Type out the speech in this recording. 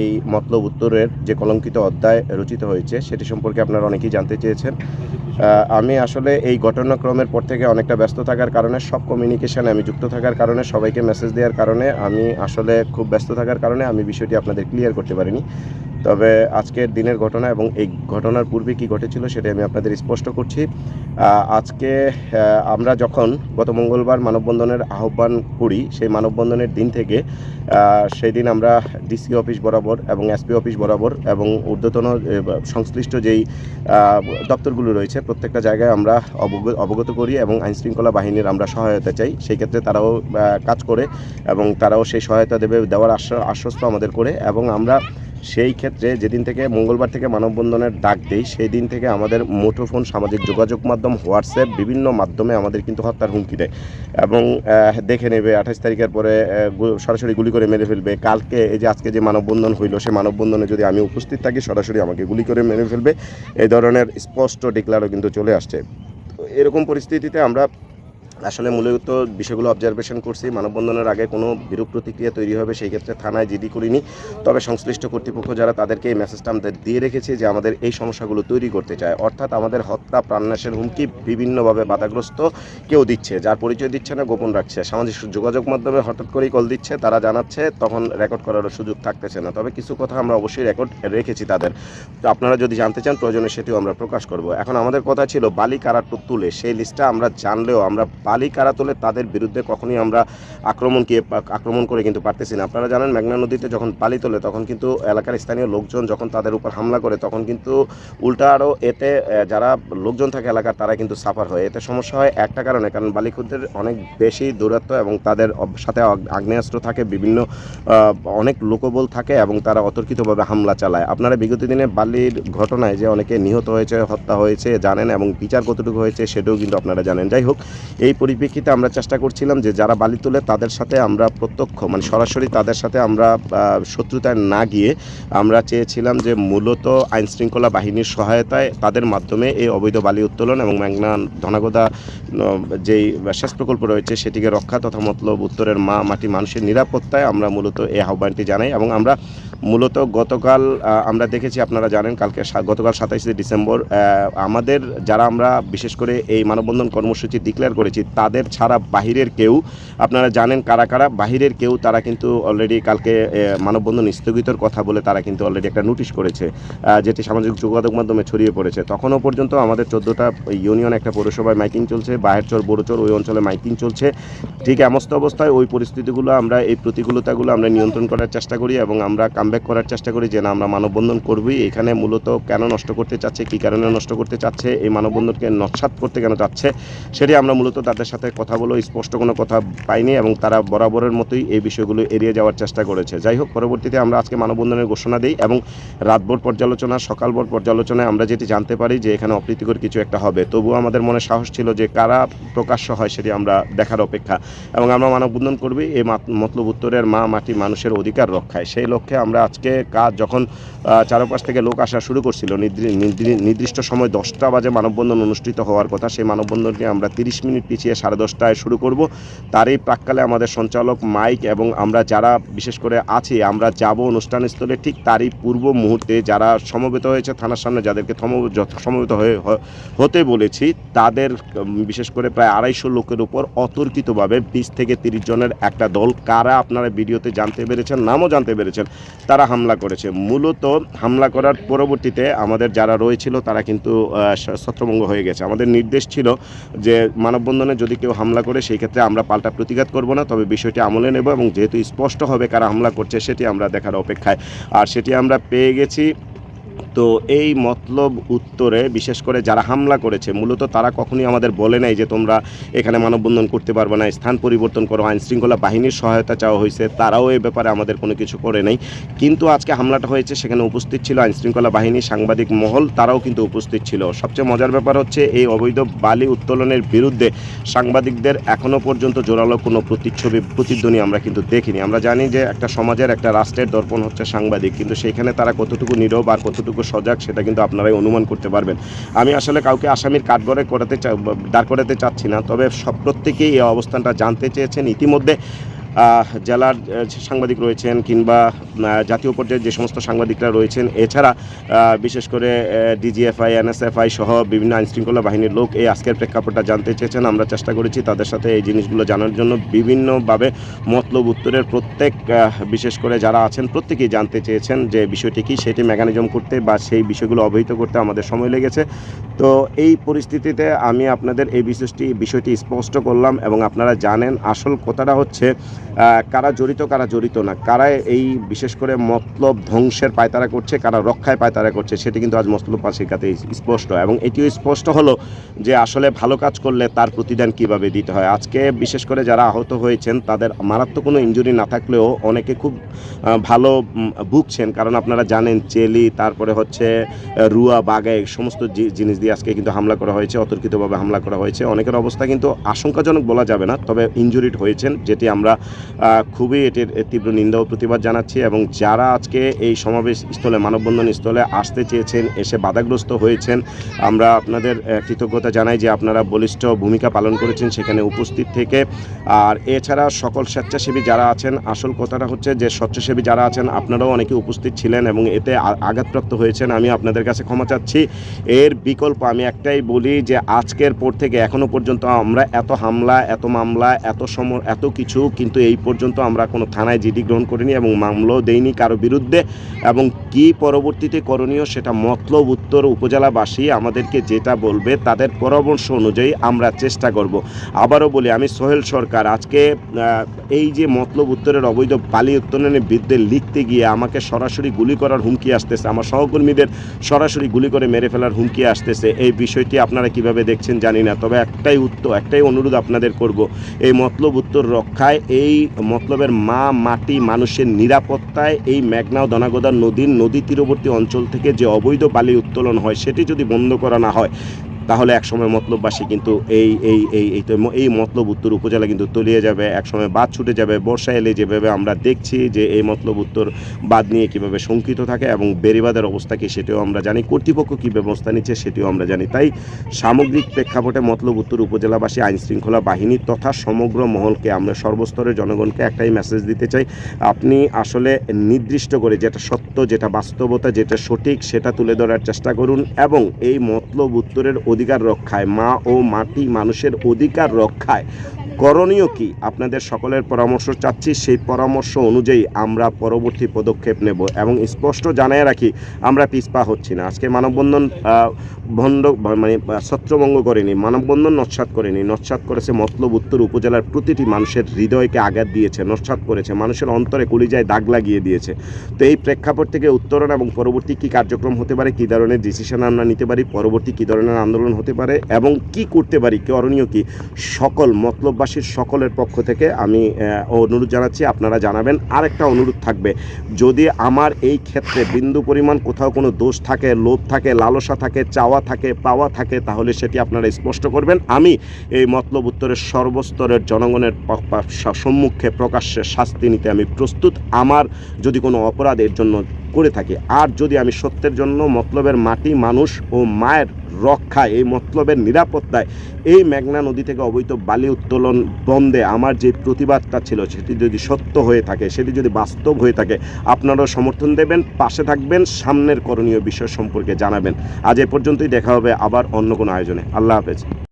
এই মতলব উত্তরের যে কলঙ্কিত অধ্যায় রচিত হয়েছে সেটি সম্পর্কে আপনারা অনেকেই জানতে চেয়েছেন। আমি আসলে এই ঘটনাক্রমের পর থেকে অনেকটা ব্যস্ত থাকার কারণে সব কমিউনিকেশানে আমি যুক্ত থাকার কারণে সবাইকে মেসেজ দেওয়ার কারণে আমি আসলে খুব ব্যস্ত থাকার কারণে আমি বিষয়টি আপনাদের ক্লিয়ার করতে পারিনি। তবে আজকের দিনের ঘটনা এবং এই ঘটনার পূর্বে কী ঘটেছিল সেটা আমি আপনাদের স্পষ্ট করছি। আজকে আমরা যখন গত মঙ্গলবার মানববন্ধনের আহ্বান করি, সেই মানববন্ধনের দিন থেকে সেই দিন আমরা ডিসি অফিস বরাবর এবং এসপি অফিস বরাবর এবং ঊর্ধ্বতন সংশ্লিষ্ট যেই দপ্তরগুলো রয়েছে প্রত্যেকটা জায়গায় আমরা অবগত করি এবং আইনশৃঙ্খলা বাহিনীর আমরা সহায়তা চাই। সেই ক্ষেত্রে তারাও কাজ করে এবং তারাও সেই সহায়তা দেওয়ার আশ্বস্ত আমাদের করে। এবং আমরা সেই ক্ষেত্রে যেদিন থেকে মঙ্গলবার থেকে মানববন্ধনের ডাক দেই সেই দিন থেকে আমাদের মুঠোফোন, সামাজিক যোগাযোগ মাধ্যম, হোয়াটসঅ্যাপ বিভিন্ন মাধ্যমে আমাদের কিন্তু হত্যার হুমকি দেয় এবং দেখে নেবে 28 তারিখের পরে সরাসরি গুলি করে মেরে ফেলবে। কালকে এই যে আজকে যে মানববন্ধন হইল সেই মানববন্ধনে যদি আমি উপস্থিত থাকি সরাসরি আমাকে গুলি করে মেরে ফেলবে, এই ধরনের স্পষ্ট ডিক্লারও কিন্তু চলে আসছে। তো এরকম পরিস্থিতিতে আমরা আসলে মূলত বিষয়গুলো অবজারভেশন করছি। মানববন্ধনের আগে কোনো বিরূপ প্রতিক্রিয়া তৈরি হবে সেই ক্ষেত্রে থানায় জিডি করিনি, তবে সংশ্লিষ্ট কর্তৃপক্ষ যারা তাদেরকে এই মেসেজটা আমাদের দিয়ে রেখেছে যে আমাদের এই সমস্যাগুলো তৈরি করতে চায়, অর্থাৎ আমাদের হত্যা, প্রাণনাশের হুমকি বিভিন্নভাবে বাধাগ্রস্ত কেউ দিচ্ছে, যার পরিচয় দিচ্ছে না, গোপন রাখছে, সামাজিক যোগাযোগ মাধ্যমে হঠাৎ করেই কল দিচ্ছে, তারা জানাচ্ছে, তখন রেকর্ড করারও সুযোগ থাকতেছে না। তবে কিছু কথা আমরা অবশ্যই রেকর্ড রেখেছি তাদের, তো আপনারা যদি জানতে চান প্রয়োজনে সেটিও আমরা প্রকাশ করব। এখন আমাদের কথা ছিল বালি কারা তুলে, সেই লিস্টটা আমরা জানলেও আমরা বালি কারা তোলে তাদের বিরুদ্ধে কখনই আমরা আক্রমণ করে কিন্তু পারতেছি না। আপনারা জানেন মেঘনা নদীতে যখন বালি তোলে তখন কিন্তু এলাকার স্থানীয় লোকজন যখন তাদের উপর হামলা করে তখন কিন্তু উল্টা আরও এতে যারা লোকজন থাকে এলাকার তারা কিন্তু সাফার হয়। এতে সমস্যা হয় একটা কারণে, কারণ বালিখুদের অনেক বেশি দূরত্ব এবং তাদের সাথে আগ্নেয়াস্ত্র থাকে, বিভিন্ন অনেক লোকবল থাকে এবং তারা অতর্কিতভাবে হামলা চালায়। আপনারা বিগত দিনে বালির ঘটনায় যে অনেকে নিহত হয়েছে, হত্যা হয়েছে জানেন এবং বিচার কতটুকু হয়েছে সেটাও কিন্তু আপনারা জানেন। যাই হোক, এই পরিপ্রেক্ষিতে আমরা চেষ্টা করছিলাম যে যারা বালি তোলে তাদের সাথে আমরা প্রত্যক্ষ সরাসরি তাদের সাথে আমরা শত্রুতায় না গিয়ে আমরা চেয়েছিলাম যে মূলত আইনশৃঙ্খলা বাহিনীর সহায়তায় তাদের মাধ্যমে এই অবৈধ বালি উত্তোলন এবং মেঘনা ধনাগোদা যেই সেচ প্রকল্প রয়েছে সেটিকে রক্ষা তথা মতলব উত্তরের মাটি মানুষের নিরাপত্তায় আমরা মূলত এই আহ্বানটি জানাই। এবং আমরা মূলত গতকাল আমরা দেখেছি, আপনারা জানেন গতকাল 27 ডিসেম্বর আমাদের যারা আমরা বিশেষ করে এই মানববন্ধন কর্মসূচি ডিক্লেয়ার করেছি তাদের ছাড়া বাহিরের কেউ, আপনারা জানেন কারা কারা, বাহিরের কেউ তারা কিন্তু অলরেডি কালকে মানববন্ধন স্থগিতর কথা বলে তারা কিন্তু অলরেডি একটা নোটিশ করেছে, যেটি সামাজিক যোগাযোগ মাধ্যমে ছড়িয়ে পড়েছে। তখনও পর্যন্ত আমাদের 14টা ইউনিয়ন, একটা পৌরসভায় মাইকিং চলছে, বাহেরচর, বড়চর ওই অঞ্চলে মাইকিং চলছে। ঠিক এমস্ত অবস্থায় ওই পরিস্থিতিগুলো আমরা, এই প্রতিকূলতাগুলো আমরা নিয়ন্ত্রণ করার চেষ্টা করি এবং আমরা কামব্যাক করার চেষ্টা করি যে না, আমরা মানববন্ধন করবই। এখানে মূলত কেন নষ্ট করতে চাচ্ছে, কী কারণে নষ্ট করতে চাচ্ছে, এই মানববন্ধনকে নস্যাৎ করতে কেন চাচ্ছে সেটি আমরা মূলত তাদের সাথে কথা বলে স্পষ্ট কোনো কথা পাইনি এবং তারা বরাবরের মতোই এই বিষয়গুলো এড়িয়ে যাওয়ার চেষ্টা করেছে। যাই হোক, পরবর্তীতে আমরা আজকে মানববন্ধনের ঘোষণা দিই এবং রাতভর পর্যালোচনা, সকালভর পর্যালোচনায় আমরা যেটি জানতে পারি যে এখানে অপ্রীতিকর কিছু একটা হবে। তবুও আমাদের মনে সাহস ছিল যে কারা প্রকাশ্য হয় সেটি আমরা দেখার অপেক্ষা, এবং আমরা মানববন্ধন করবি এই মতলব উত্তরের মাটি মানুষের অধিকার রক্ষায়। সেই লক্ষ্যে আমরা আজকে যখন চারপাশ থেকে লোক আসা শুরু করছিল, নির্দিষ্ট সময় 10টা বাজে মানববন্ধন অনুষ্ঠিত হওয়ার কথা, সেই মানববন্ধনকে আমরা 30 মিনিট পিছিয়ে 10:30টায় শুরু করব। তারই প্রাক্কালে আমাদের সঞ্চালক মাইক এবং আমরা যারা বিশেষ করে আছি আমরা যাব অনুষ্ঠানস্থলে, ঠিক তারই পূর্ব মুহূর্তে যারা সমবেত হয়েছে থানার সামনে, যাদেরকে সমবেত হতে বলেছি তাদের বিশেষ করে প্রায় 250 লোকের উপর অতর্কিতভাবে 20 থেকে 30 জনের একটা দল, কারা আপনারা ভিডিওতে জানতে পেরেছেন, নামও জানতে পেরেছেন, তারা হামলা করেছে। মূলত হামলা করার পরবর্তীতে আমাদের যারা রয়েছিল তারা কিন্তু ছত্রভঙ্গ হয়ে গেছে। আমাদের নির্দেশ ছিল যে মানববন্ধনে যদি কেউ হামলা করে সেই ক্ষেত্রে আমরা পাল্টা প্রতিঘাত করব না, তবে বিষয়টি আমলে নেব এবং যেহেতু স্পষ্ট হবে কারা হামলা করছে সেটি আমরা দেখার অপেক্ষায়, আর সেটি আমরা পেয়ে গেছি। তো এই মতলব উত্তরে বিশেষ করে যারা হামলা করেছে মূলত তারা কখনোই আমাদের বলে নাই যে তোমরা এখানে মানববন্ধন করতে পারবে না, স্থান পরিবর্তন করো, আইনশৃঙ্খলা বাহিনীর সহায়তা চাওয়া হয়েছে, তারাও এই ব্যাপারে আমাদের কোনো কিছু করে নাই। কিন্তু আজকে হামলাটা হয়েছে সেখানে উপস্থিত ছিল আইনশৃঙ্খলা বাহিনী, সাংবাদিক মহল, তারাও কিন্তু উপস্থিত ছিল। সবচেয়ে মজার ব্যাপার হচ্ছে এই অবৈধ বালি উত্তোলনের বিরুদ্ধে সাংবাদিকদের এখনও পর্যন্ত জোরালো কোনো প্রতিধ্বনি আমরা কিন্তু দেখিনি। আমরা জানি যে একটা সমাজের, একটা রাষ্ট্রের দর্পণ হচ্ছে সাংবাদিক, কিন্তু সেইখানে তারা কতটুকু নীরব আর কতটুকু সজাগ সেটা কিন্তু আপনারাই অনুমান করতে পারবেন। আমি আসলে কাউকে আসামির কাঠগড়ায় দাঁড় করাতে চাচ্ছি না, তবে প্রত্যেকেই এই অবস্থানটা জানতে চেয়েছেন। ইতিমধ্যে জেলার সাংবাদিক রয়েছেন কিংবা জাতীয় পর্যায়ে যে সমস্ত সাংবাদিকরা রয়েছেন, এছাড়া বিশেষ করে ডিজিএফআই, এনএসএফআই সহ বিভিন্ন আইনশৃঙ্খলা বাহিনীর লোক এই আজকের প্রেক্ষাপটটা জানতে চেয়েছেন। আমরা চেষ্টা করেছি তাদের সাথে এই জিনিসগুলো জানার জন্য। বিভিন্নভাবে মতলব উত্তরের প্রত্যেক বিশেষ করে যারা আছেন প্রত্যেকেই জানতে চেয়েছেন যে বিষয়টি কী, সেটি মেকানিজম করতে বা সেই বিষয়গুলো অবহিত করতে আমাদের সময় লেগেছে। তো এই পরিস্থিতিতে আমি আপনাদের এই বিষয়টি স্পষ্ট করলাম এবং আপনারা জানেন আসল কথাটা হচ্ছে কারা জড়িত না, কারা এই বিশেষ করে মতলব ধ্বংসের পায়তারা করছে, কারা রক্ষায় পায়তারা করছে, সেটি কিন্তু আজ মতলববাসীর কাছে স্পষ্ট। এবং এটিও স্পষ্ট হলো যে আসলে ভালো কাজ করলে তার প্রতিদান কিভাবে দিতে হয়। আজকে বিশেষ করে যারা আহত হয়েছেন তাদের মারাত্মক কোনো ইনজুরি না থাকলেও অনেকে খুব ভালো ভুগছেন, কারণ আপনারা জানেন চেলি, তারপরে হচ্ছে রুয়া, বাগা, এই সমস্ত জিনিস দিয়ে আজকে কিন্তু হামলা করা হয়েছে, অতর্কিতভাবে হামলা করা হয়েছে। অনেকের অবস্থা কিন্তু আশঙ্কাজনক বলা যাবে না, তবে ইনজুরিড হয়েছেন, যেটি আমরা খুবই এটির তীব্র নিন্দা ও প্রতিবাদ জানাচ্ছি। এবং যারা আজকে এই সমাবেশ স্থলে, মানববন্ধন স্থলে আসতে চেয়েছেন, এসে বাধাগ্রস্ত হয়েছেন, আমরা আপনাদের কৃতজ্ঞতা জানাই যে আপনারা বলিষ্ঠ ভূমিকা পালন করেছেন সেখানে উপস্থিত থেকে। আর এছাড়া সকল স্বেচ্ছাসেবী যারা আছেন, আসল কথাটা হচ্ছে যে স্বেচ্ছাসেবী যারা আছেন আপনারাও অনেকে উপস্থিত ছিলেন এবং এতে আঘাতপ্রাপ্ত হয়েছেন। আমি আপনাদের কাছে ক্ষমা চাচ্ছি। এর বিকল্প আমি একটাই বলি যে আজকের পর থেকে এখনও পর্যন্ত আমরা এত হামলা, এত মামলা, এত কিছু কিন্তু এই পর্যন্ত আমরা কোনো থানায় জিডি গ্রহণ করিনি এবং মামলাও দেইনি কারো বিরুদ্ধে। এবং কি পরবর্তীতে করণীয় সেটা মতলব উত্তর উপজেলাবাসী আমাদেরকে যেটা বলবে তাদের পরামর্শ অনুযায়ী আমরা চেষ্টা করব। আবারও বলি, আমি সোহেল সরকার আজকে এই যে মতলব উত্তরের অবৈধ বালি উত্তোলনের বিরুদ্ধে লিখতে গিয়ে আমাকে সরাসরি গুলি করার হুমকি আসতেছে, আমার সহকর্মীদের সরাসরি গুলি করে মেরে ফেলার হুমকি আসতেছে। এই বিষয়টি আপনারা কিভাবে দেখছেন জানি না, তবে একটাই অনুরোধ আপনাদের করব, এই মতলব উত্তর রক্ষায়, এই মতলবের মাটি মানুষের নিরাপত্তায়, এই মেঘনা ও দনাগোদা নদী তীরবর্তী অঞ্চল থেকে যে অবৈধ বালি উত্তোলন হয় সেটি যদি বন্ধ করা না হয় তাহলে একসময় মতলববাসী কিন্তু এই মতলব উত্তর উপজেলা কিন্তু তলিয়ে যাবে, একসময় বাঁধ ছুটে যাবে। বর্ষা এলে যেভাবে আমরা দেখছি যে এই মতলব উত্তর বাঁধ নিয়ে কীভাবে শঙ্কিত থাকে এবং বেড়িবাঁধের অবস্থা কী সেটিও আমরা জানি, কর্তৃপক্ষ কী ব্যবস্থা নিচ্ছে সেটিও আমরা জানি। তাই সামগ্রিক প্রেক্ষাপটে মতলব উত্তর উপজেলাবাসী, আইনশৃঙ্খলা বাহিনী তথা সমগ্র মহলকে, আমরা সর্বস্তরের জনগণকে একটাই মেসেজ দিতে চাই, আপনি আসলে নির্দিষ্ট করে যেটা সত্য, যেটা বাস্তবতা, যেটা সঠিক সেটা তুলে ধরার চেষ্টা করুন এবং এই মতলব উত্তরের অধিকার রক্ষায়, মা ও মাটি মানুষের অধিকার রক্ষায় করণীয় কি আপনাদের সকলের পরামর্শ চাচ্ছি। সেই পরামর্শ অনুযায়ী আমরা পরবর্তী পদক্ষেপ নেব এবং স্পষ্ট জানিয়ে রাখি আমরা পিছপা হচ্ছি না। আজকে মানববন্ধন ছত্রভঙ্গ করেনি, মানববন্ধন নস্যাৎ করেনি, নস্যাৎ করেছে মতলব উত্তর উপজেলার প্রতিটি মানুষের হৃদয়কে আঘাত দিয়েছে, নস্যাৎ করেছে, মানুষের অন্তরে কলিজায় দাগ লাগিয়ে দিয়েছে। তো এই প্রেক্ষাপট থেকে উত্তরণ এবং পরবর্তী কী কার্যক্রম হতে পারে, কী ধরনের ডিসিশন আমরা নিতে পারি, পরবর্তী কী ধরনের আন্দোলন হতে পারে এবং কি করতে পারি, করণীয় কি, সকল মতলববাসীর সকলের পক্ষ থেকে আমি অনুরোধ জানাচ্ছি, আপনারা জানাবেন। আরেকটা অনুরোধ থাকবে, যদি আমার এই ক্ষেত্রে বিন্দু পরিমাণ কোথাও কোনো দোষ থাকে, লোভ থাকে, লালসা থাকে, চাওয়া থাকে, পাওয়া থাকে, তাহলে সেটি আপনারা স্পষ্ট করবেন। আমি এই মতলব উত্তরের সর্বস্তরের জনগণের সম্মুখে প্রকাশ্যে শাস্তি নিতে আমি প্রস্তুত, আমার যদি কোনো অপরাধের জন্য করে থাকি। আর যদি আমি সত্যের জন্য মতলবের মাটি, মানুষ ও মায়ের রক্ষায়, এই মতলবের নিরাপত্তায়, এই মেঘনা নদী থেকে অবৈধ বালি উত্তোলন বন্ধে আমার যে প্রতিবাদটা ছিল সেটি যদি সত্য হয়ে থাকে, সেটি যদি বাস্তব হয়ে থাকে, আপনারাও সমর্থন দেবেন, পাশে থাকবেন, সামনের করণীয় বিষয় সম্পর্কে জানাবেন। আজ এ পর্যন্তই, দেখা হবে আবার অন্য কোনো আয়োজনে। আল্লাহ হাফেজ।